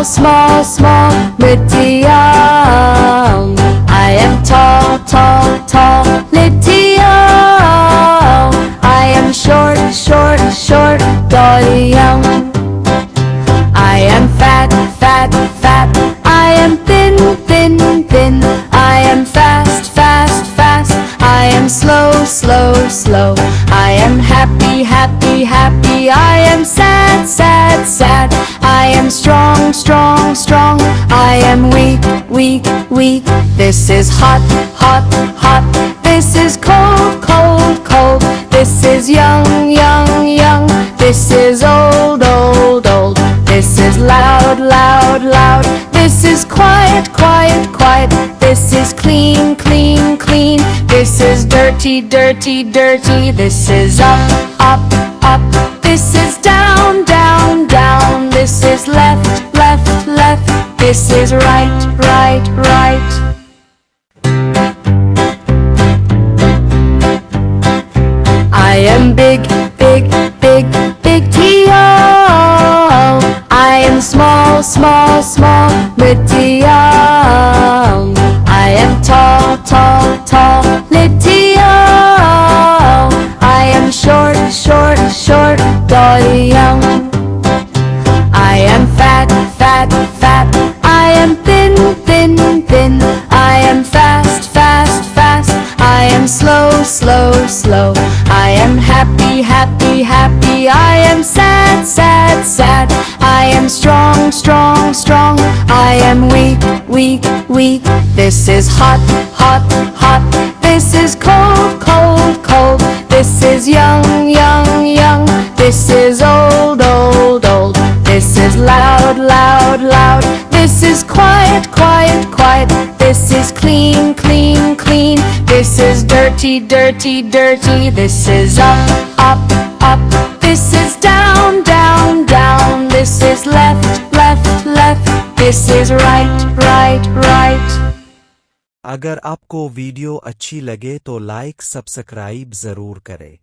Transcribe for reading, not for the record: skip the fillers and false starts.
small, small, little. I am tall, tall, tall, little. I am short, short, short, young. I am fat, fat, fat. I am thin, thin, thin. I am fast, fast, fast. I am slow, slow, slow. I am happy, happy, happy. I am sad, sad, sad. I am strong, strong, strong. I am weak, weak, weak. This is hot, hot, hot. This is cold, cold, cold. This is young, young, young. This is old, old, old. This is loud, loud, loud. This is quiet, quiet, quiet. This is clean, clean, clean. This is dirty, dirty, dirty. This is up, up, up. This is down, down, down. This is left, left, left. This is right, right, right. I am big, big, big, big T-O. I am small, small, small, little. I am tall, tall, tall, little. I am short, short, short, young. I am fat, fat, fat. I am thin, thin, thin. I am fast, fast, fast. I am slow, slow, slow. I am happy, happy, happy. I am sad, sad, sad. I am strong, strong, strong. I am weak, weak, weak. This is hot, hot, hot. This is cold, cold, cold. This is young, young, young. This is old, old, old. This is loud, loud, loud. This is quiet, quiet, quiet. This is clean, clean, clean. This is dirty, dirty, dirty. This is up, up, up. This is down, down, down. This is left, left, left. This is right, right, right. अगर आपको video अच्छी लगे तो like subscribe जरूर करें।